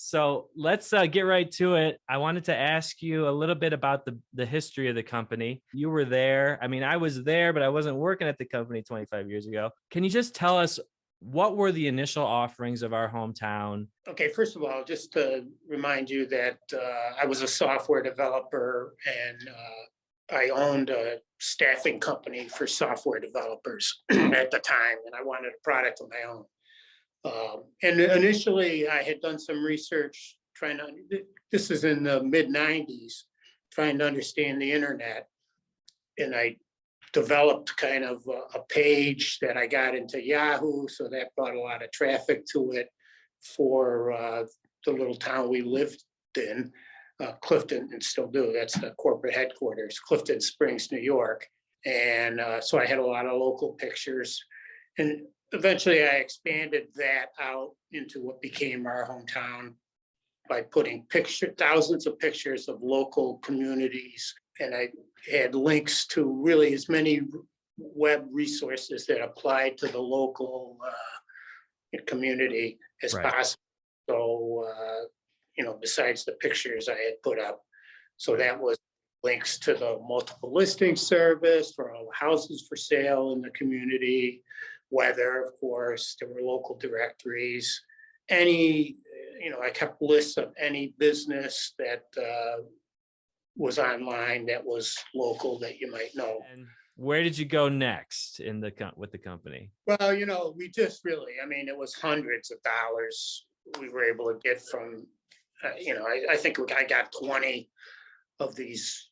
So let's get right to it. I wanted to ask you a little bit about the history of the company. You were there. I mean, I was there, but I wasn't working at the company 25 years ago. Can you just tell us what were the initial offerings of our hometown? Okay, first of all, just to remind you that I was a software developer and I owned a staffing company for software developers at the time, and I wanted a product of my own. And initially, I had done some research trying to, this is in the mid 90s, trying to understand the internet. And I developed kind of a page that I got into Yahoo. So that brought a lot of traffic to it for the little town we lived in, Clifton, and still do. That's the corporate headquarters, Clifton Springs, New York. And so I had a lot of local pictures. And eventually I expanded that out into what became our hometown by putting thousands of pictures of local communities. And I had links to really as many web resources that applied to the local community as possible. So, besides the pictures I had put up. So that was links to the multiple listing service for all the houses for sale in the community, weather, of course, there were local directories, I kept lists of any business that was online that was local that you might know. And where did you go next with the company? Well, we just really, it was hundreds of dollars we were able to get from, I think I got 20 of these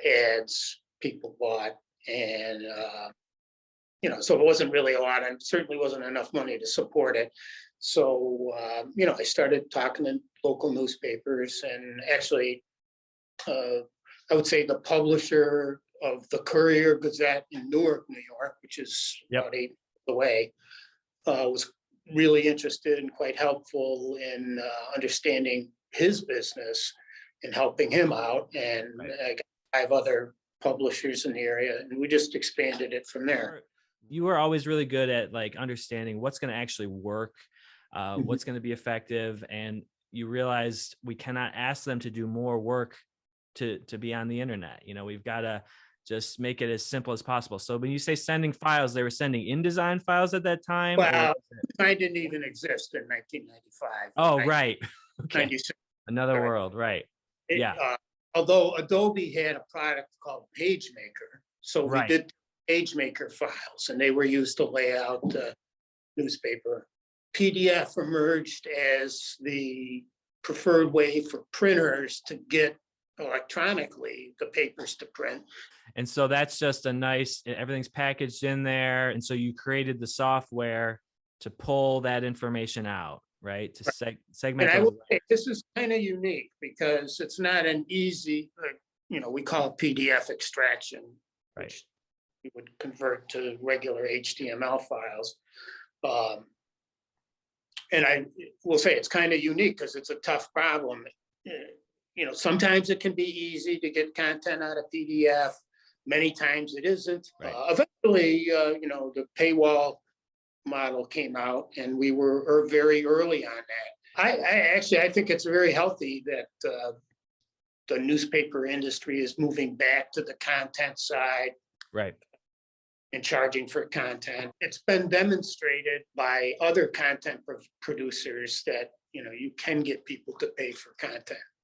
ads people bought. And, so it wasn't really a lot, and certainly wasn't enough money to support it. So, I started talking to local newspapers, and actually, I would say the publisher of the Courier Gazette in Newark, New York, which is about 8 miles away, was really interested and quite helpful in understanding his business and helping him out. And I got 5 other publishers in the area, and we just expanded it from there. You were always really good at understanding what's going to actually work, what's going to be effective. And you realized we cannot ask them to do more work to be on the internet. We've got to just make it as simple as possible. So when you say sending files, they were sending InDesign files at that time? Well, I didn't even exist in 1995. Oh, right. Okay. 96. Another world, right. Although Adobe had a product called PageMaker. So we did PageMaker files, and they were used to lay out the newspaper. PDF emerged as the preferred way for printers to get electronically the papers to print. And so that's just everything's packaged in there. And so you created the software to pull that information out, right? To segment. And I will say this is kind of unique because it's not an easy, we call it PDF extraction, which we would convert to regular HTML files. And I will say it's kind of unique because it's a tough problem. Sometimes it can be easy to get content out of PDF. Many times it isn't. Eventually, the paywall model came out, and we were very early on that. I think it's very healthy that the newspaper industry is moving back to the content side. Right. And charging for content. It's been demonstrated by other content producers that, you can get people to pay for content.